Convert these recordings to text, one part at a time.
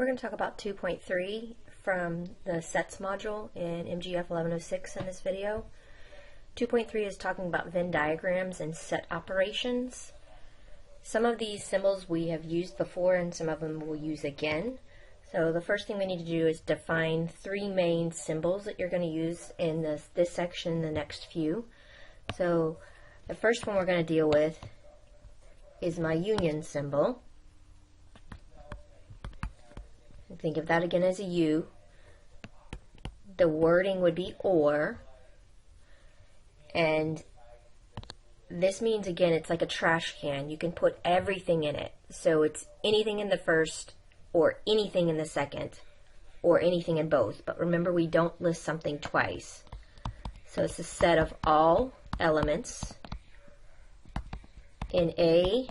We're going to talk about 2.3 from the sets module in MGF 1106 in this video. 2.3 is talking about Venn diagrams and set operations. Some of these symbols we have used before and some of them we'll use again. So the first thing we need to do is define three main symbols that you're going to use in this section and the next few. So the first one we're going to deal with is my union symbol. Think of that again as a U. The wording would be or, and this means, again, it's like a trash can. You can put everything in it. So it's anything in the first, or anything in the second, or anything in both. But remember, we don't list something twice. So it's a set of all elements in A,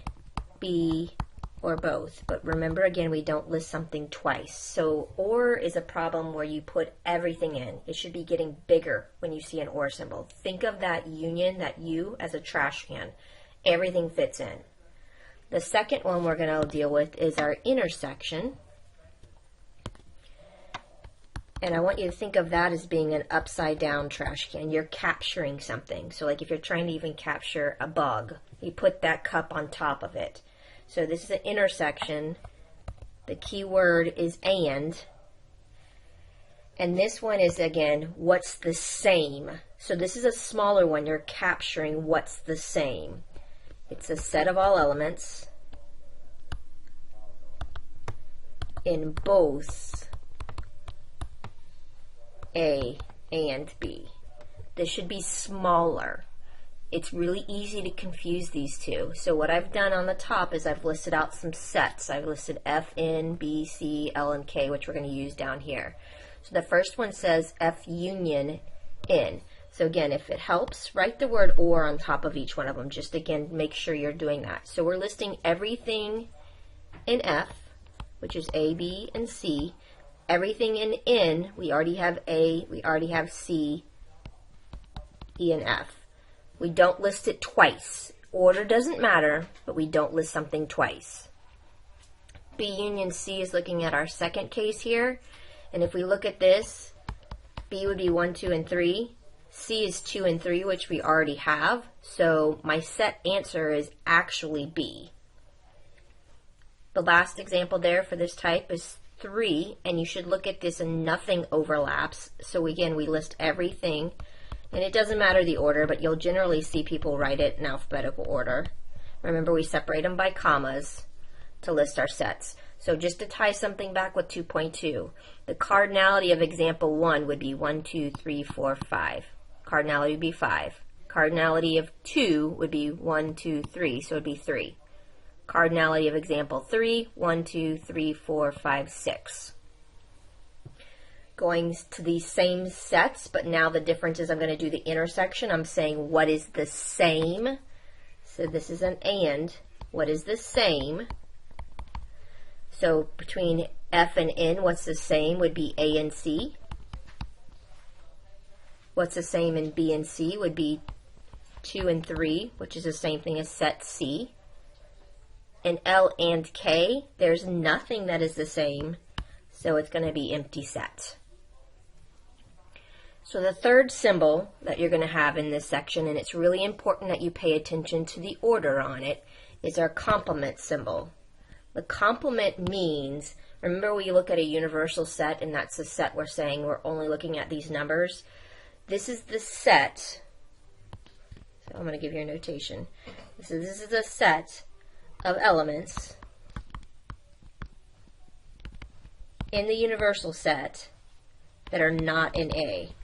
B, or both. But remember, again, we don't list something twice. So or is a problem where you put everything in. It should be getting bigger when you see an or symbol. Think of that union, that U, as a trash can. Everything fits in. The second one we're going to deal with is our intersection. And I want you to think of that as being an upside down trash can. You're capturing something. So like if you're trying to even capture a bug, you put that cup on top of it. So this is an intersection. The key word is and this one is, again, what's the same. So this is a smaller one. You're capturing what's the same. It's a set of all elements in both A and B. This should be smaller. It's really easy to confuse these two. So what I've done on the top is I've listed out some sets. I've listed F, N, B, C, L, and K, which we're going to use down here. So the first one says F union N. So again, if it helps, write the word or on top of each one of them. Just again, make sure you're doing that. So we're listing everything in F, which is A, B, and C. Everything in N, we already have A, we already have C, E, and F. We don't list it twice. Order doesn't matter, but we don't list something twice. B union C is looking at our second case here. And if we look at this, B would be 1, 2, and 3. C is 2 and 3, which we already have. So my set answer is actually B. The last example there for this type is 3. And you should look at this and nothing overlaps. So again, we list everything. And it doesn't matter the order, but you'll generally see people write it in alphabetical order. Remember, we separate them by commas to list our sets. So just to tie something back with 2.2, the cardinality of example 1 would be 1, 2, 3, 4, 5. Cardinality would be 5. Cardinality of 2 would be 1, 2, 3, so it would be 3. Cardinality of example 3, 1, 2, 3, 4, 5, 6. Going to these same sets, but now the difference is I'm going to do the intersection. I'm saying what is the same. So this is an and. What is the same? So between F and N, what's the same would be A and C. What's the same in B and C would be 2 and 3, which is the same thing as set C. In L and K, there's nothing that is the same, so it's going to be empty set. So the third symbol that you're going to have in this section, and it's really important that you pay attention to the order on it, is our complement symbol. The complement means, remember we look at a universal set, and that's the set we're saying we're only looking at these numbers. This is the set, so I'm going to give you a notation. So this is a set of elements in the universal set that are not in A.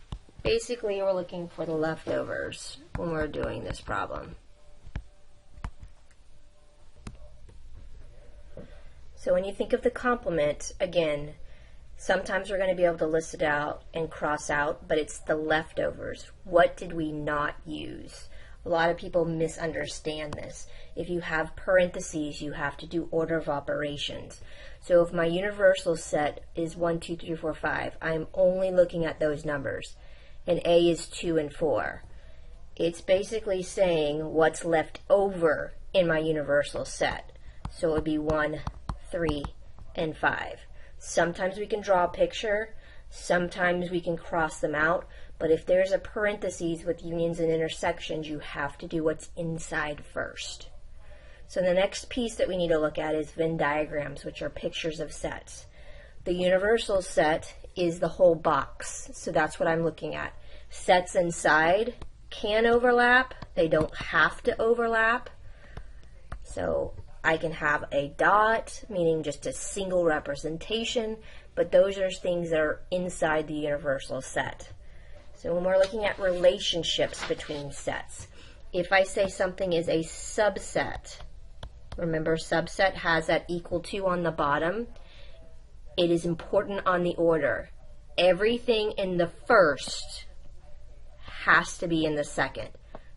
Basically, we're looking for the leftovers when we're doing this problem. So when you think of the complement, again, sometimes we're going to be able to list it out and cross out, but it's the leftovers. What did we not use? A lot of people misunderstand this. If you have parentheses, you have to do order of operations. So if my universal set is 1, 2, 3, 4, 5, I'm only looking at those numbers. And A is 2 and 4. It's basically saying what's left over in my universal set. So it would be 1, 3, and 5. Sometimes we can draw a picture, sometimes we can cross them out, but if there's a parentheses with unions and intersections, you have to do what's inside first. So the next piece that we need to look at is Venn diagrams, which are pictures of sets. The universal set is the whole box, so that's what I'm looking at. Sets inside can overlap, they don't have to overlap. So I can have a dot, meaning just a single representation, but those are things that are inside the universal set. So when we're looking at relationships between sets, if I say something is a subset, remember subset has that equal to on the bottom, it is important on the order. Everything in the first has to be in the second.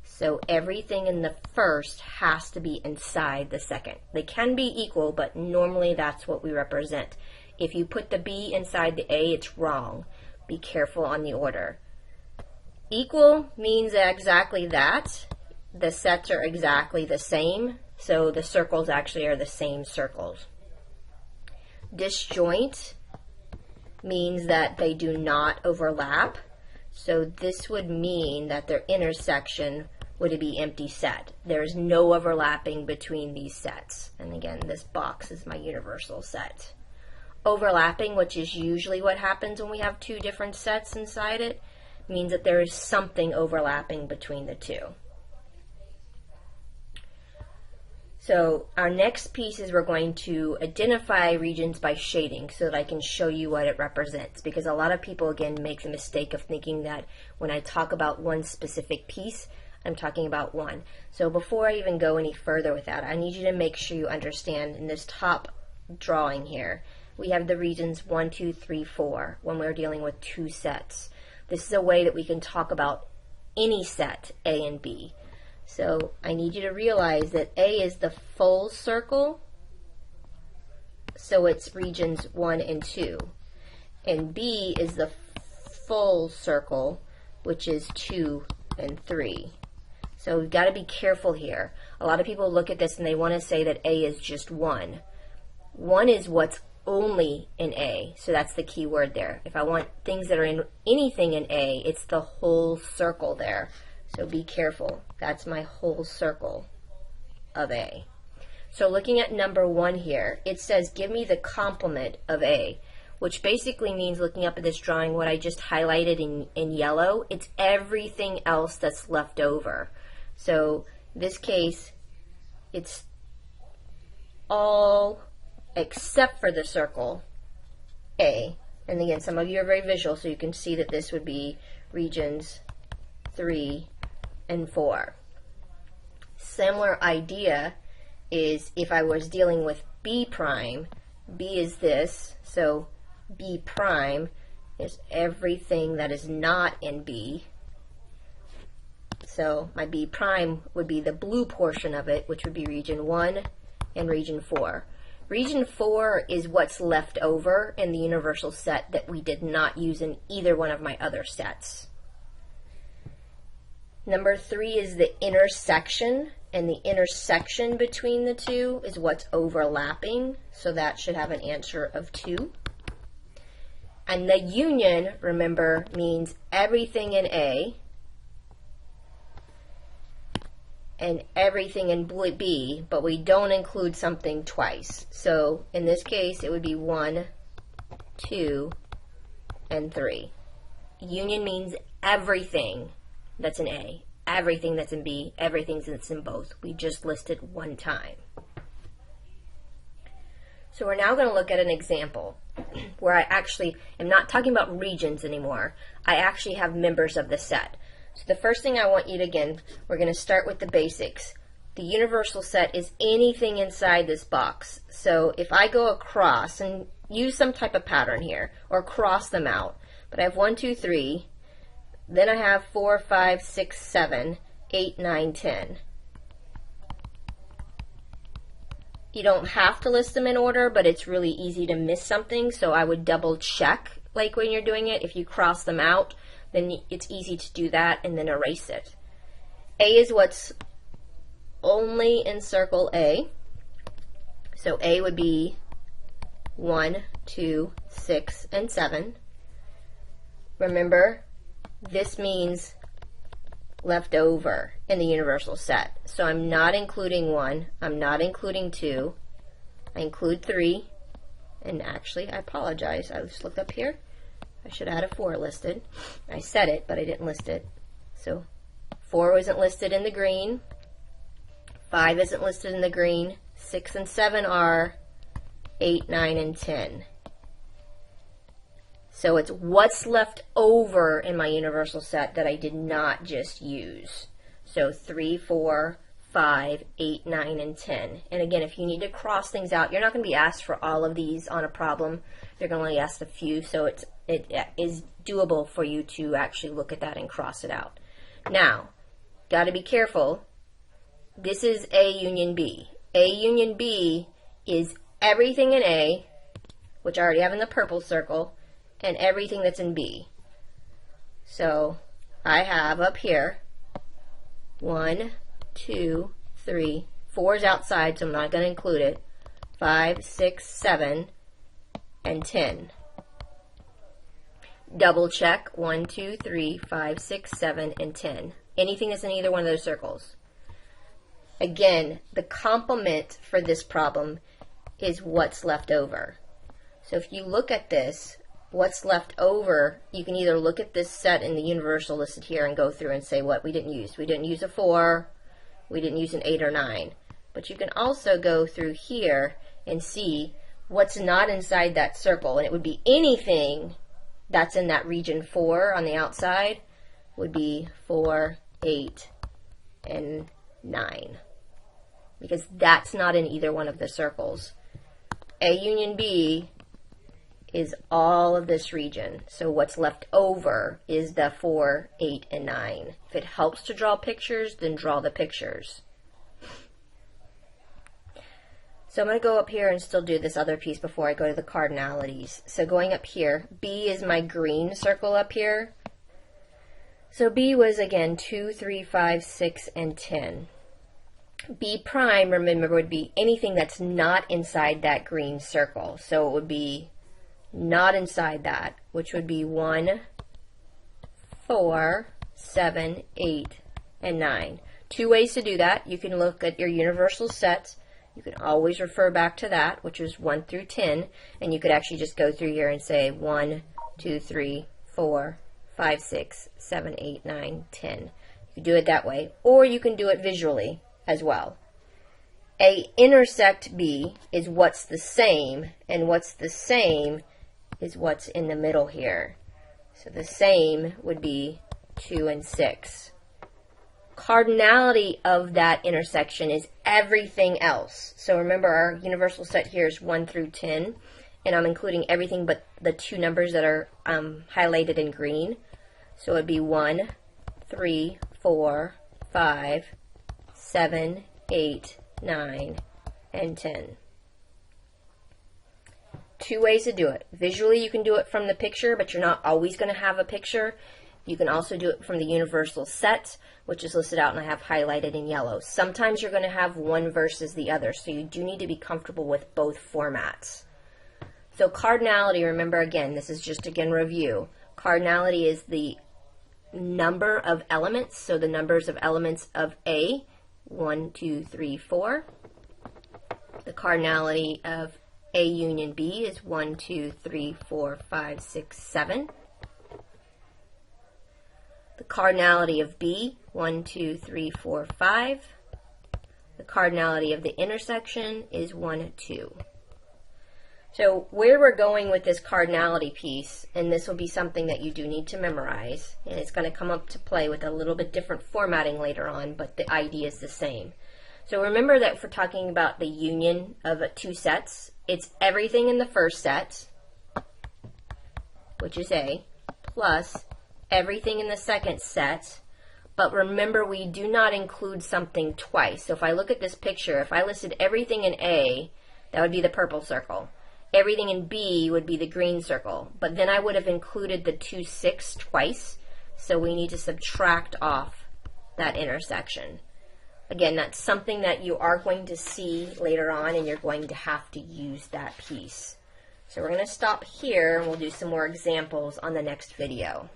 So everything in the first has to be inside the second. They can be equal, but normally that's what we represent. If you put the B inside the A, it's wrong. Be careful on the order. Equal means exactly that. The sets are exactly the same, so the circles actually are the same circles. Disjoint means that they do not overlap, so this would mean that their intersection would be empty set. There is no overlapping between these sets. And again, this box is my universal set. Overlapping, which is usually what happens when we have two different sets inside it, means that there is something overlapping between the two. So our next piece is we're going to identify regions by shading so that I can show you what it represents, because a lot of people again make the mistake of thinking that when I talk about one specific piece, I'm talking about one. So before I even go any further with that, I need you to make sure you understand in this top drawing here, we have the regions 1, 2, 3, 4 when we're dealing with two sets. This is a way that we can talk about any set, A and B. So I need you to realize that A is the full circle, so it's regions 1 and 2. And B is the full circle, which is 2 and 3. So we've got to be careful here. A lot of people look at this and they want to say that A is just 1. 1 is what's only in A, so that's the key word there. If I want things that are in anything in A, it's the whole circle there. So be careful. That's my whole circle of A. So looking at number 1 here, it says give me the complement of A, which basically means, looking up at this drawing, what I just highlighted in yellow, it's everything else that's left over. So in this case, it's all except for the circle A. And again, some of you are very visual, so you can see that this would be regions 3 and 4. Similar idea is if I was dealing with B prime, B is this, so B prime is everything that is not in B. So my B prime would be the blue portion of it, which would be region 1 and region 4. Region 4 is what's left over in the universal set that we did not use in either one of my other sets. Number 3 is the intersection, and the intersection between the two is what's overlapping, so that should have an answer of 2. And the union, remember, means everything in A and everything in B, but we don't include something twice. So in this case, it would be 1, 2, and 3. Union means everything that's in A, everything that's in B, everything that's in both. We just listed one time. So we're now going to look at an example where I actually am not talking about regions anymore. I actually have members of the set. So the first thing I want you to, again, we're going to start with the basics. The universal set is anything inside this box. So if I go across and use some type of pattern here, or cross them out, but I have 1, 2, 3, then I have 4, 5, 6, 7, 8, 9, 10. You don't have to list them in order, but it's really easy to miss something, so I would double check, like when you're doing it. If you cross them out, then it's easy to do that and then erase it. A is what's only in circle A. So A would be 1, 2, 6, and 7. Remember, this means left over in the universal set. So I'm not including 1, I'm not including 2, I include 3, and actually, I apologize, I just looked up here. I should have had a 4 listed. I said it, but I didn't list it. So 4 wasn't listed in the green, 5 isn't listed in the green, 6 and 7 are, 8, 9, and 10. So it's what's left over in my universal set that I did not just use. So 3, 4, 5, 8, 9, and 10. And again, if you need to cross things out, you're not going to be asked for all of these on a problem. You're going to only ask a few, so it is doable for you to actually look at that and cross it out. Now, got to be careful. This is A union B. A union B is everything in A, which I already have in the purple circle, and everything that's in B. So I have up here 1, 2, 3, 4 is outside, so I'm not going to include it, 5, 6, 7, and 10. Double check 1, 2, 3, 5, 6, 7, and 10. Anything that's in either one of those circles. Again, the complement for this problem is what's left over. So if you look at this, what's left over, you can either look at this set in the universal listed here and go through and say what we didn't use. We didn't use a 4, we didn't use an 8 or 9. But you can also go through here and see what's not inside that circle, and it would be anything that's in that region 4 on the outside would be 4, 8, and 9. Because that's not in either one of the circles. A union B is all of this region. So what's left over is the 4, 8, and 9. If it helps to draw pictures, then draw the pictures. So I'm going to go up here and still do this other piece before I go to the cardinalities. So going up here, B is my green circle up here. So B was, again, 2, 3, 5, 6, and 10. B prime, remember, would be anything that's not inside that green circle. So it would be not inside that, which would be 1, 4, 7, 8, and 9. Two ways to do that. You can look at your universal sets. You can always refer back to that, which is 1 through 10, and you could actually just go through here and say 1, 2, 3, 4, 5, 6, 7, 8, 9, 10. You can do it that way, or you can do it visually as well. A intersect B is what's the same, and what's the same is what's in the middle here. So the same would be 2 and 6. Cardinality of that intersection is everything else. So remember, our universal set here is 1 through 10, and I'm including everything but the two numbers that are highlighted in green. So it would be 1, 3, 4, 5, 7, 8, 9, and 10. Two ways to do it. Visually, you can do it from the picture, but you're not always going to have a picture. You can also do it from the universal set, which is listed out and I have highlighted in yellow. Sometimes you're going to have one versus the other, so you do need to be comfortable with both formats. So cardinality, remember again, this is just again review. Cardinality is the number of elements, so the numbers of elements of A, 1, 2, 3, 4. The cardinality of A union B is 1, 2, 3, 4, 5, 6, 7. The cardinality of B, 1, 2, 3, 4, 5. The cardinality of the intersection is 1, 2. So where we're going with this cardinality piece, and this will be something that you do need to memorize, and it's going to come up to play with a little bit different formatting later on, but the idea is the same. So remember that if we're talking about the union of two sets, it's everything in the first set, which is A, plus everything in the second set. But remember, we do not include something twice. So if I look at this picture, if I listed everything in A, that would be the purple circle. Everything in B would be the green circle. But then I would have included the 2, 6 twice. So we need to subtract off that intersection. Again, that's something that you are going to see later on, and you're going to have to use that piece. So we're going to stop here and we'll do some more examples on the next video.